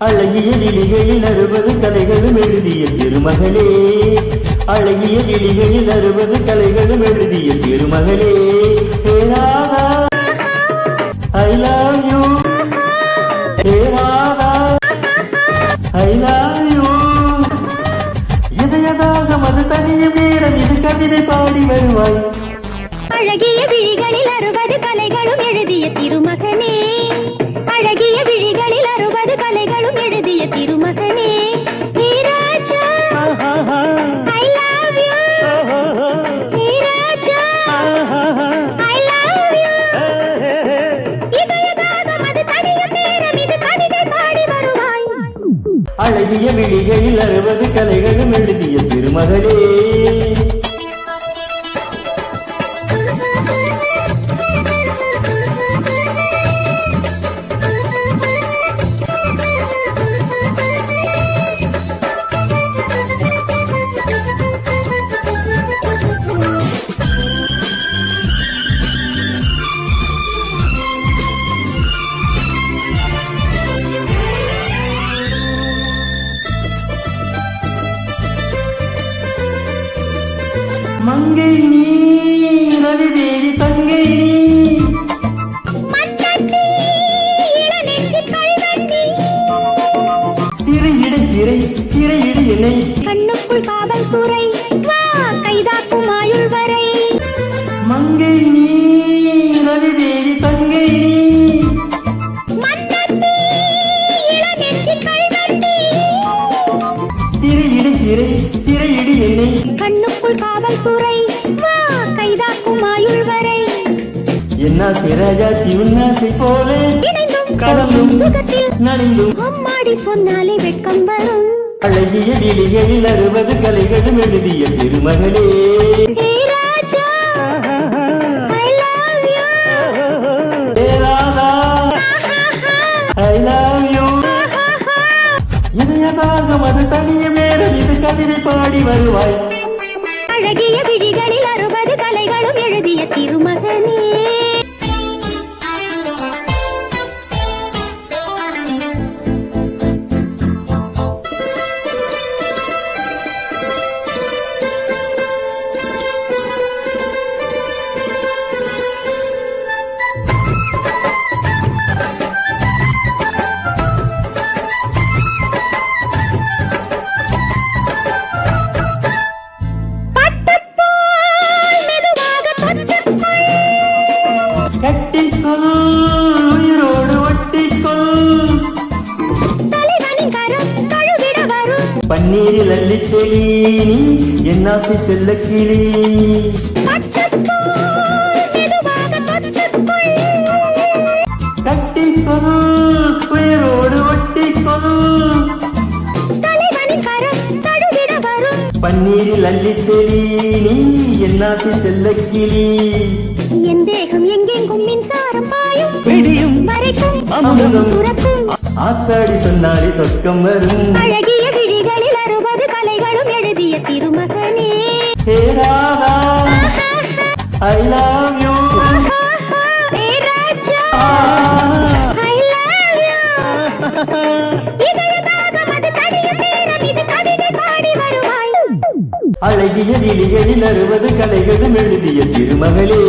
அழகிய விழிகளில் 60 கலைகளும் எழுதிய திருமகளே, அழகிய விழிகளில் 60 கலைகளும் எழுதிய திருமகளே. Hey Radha I love you, hey Radha I love you. இதயதாக மது தனியும் நேரம் இது கவிதை பாடி வருவாய். அழகிய விழிகளில் 60 கலைகளும் எழுதிய திருமகனே, அழகிய விழிகளில் 60 கலைகளும் எழுதிய திருமகனே. Hey Raja I love you, hey Raja I love you. இதயதாக மது தனியும் நேரம் இது கவிதை பாடி வருவாய். அழகிய விழிகளில் 60 கலைகளும் எழுதிய திருமகளே. மங்கை நீ ரவி தேவி தங்கை நீ, சிறையிட சிறை சிறையிட என்னை, கண்ணுக்குள் காவல் துறை வா கைதாக்கும் ஆயுள் வரை. மங்கை நீ ரவி தேவி தங்கை நீ, சிறையிட சிறை சிறையிட என்னை, கண்ணுக்குள் காவல் துறை வா கைதாக்கும் ஆயுள் வரை. என்ன சிராஜாத்தி உன்னாசை போலே கடலும் நனைந்தும் அம்மாடி சொன்னாலே வெட்கம் வரும். அழகிய விழிகளில் 60 கலைகளும் எழுதிய திருமகளே. Hey Raja I love you, hey Radha I love you. இதயதாக மது தனியும் நேரம் இது கவிதை பாடி வருவாய். அழகிய விழிகளில் 60 கலைகளும் எழுதிய திருமகனே. கட்டிக்கொள் உயிரோடு ஒட்டிக்கொள், தலைவனின் கரம் கழுவிட வரும். பன்னீரில் அள்ளி தெளி நீ என்னாசி செல்ல கிளி. கட்டிக்கொள் உயிரோடு ஒட்டிக்கொள், தலைவனின் கரம் கழுவிட வரும். பன்னீரில் அள்ளி தெளி நீ என்னாசி செல்ல கிளி. என் தேகம் எங்கெங்கும் மின்சாரம் பாயும், விடியும் வரைக்கும் அமுதம் துறக்கும். ஆத்தாடி சொன்னாடி சொர்க்கம் வரும். அழகிய விழிகளில் 60 கலைகளும் எழுதிய திருமகனே. Hey Radha I love you, hey Raja I love you. இதயதாக மது தனியும் நேரம் இது கவிதை பாடி வருவாய். அழகிய விழிகளில் 60 கலைகளும் எழுதிய திருமகளே.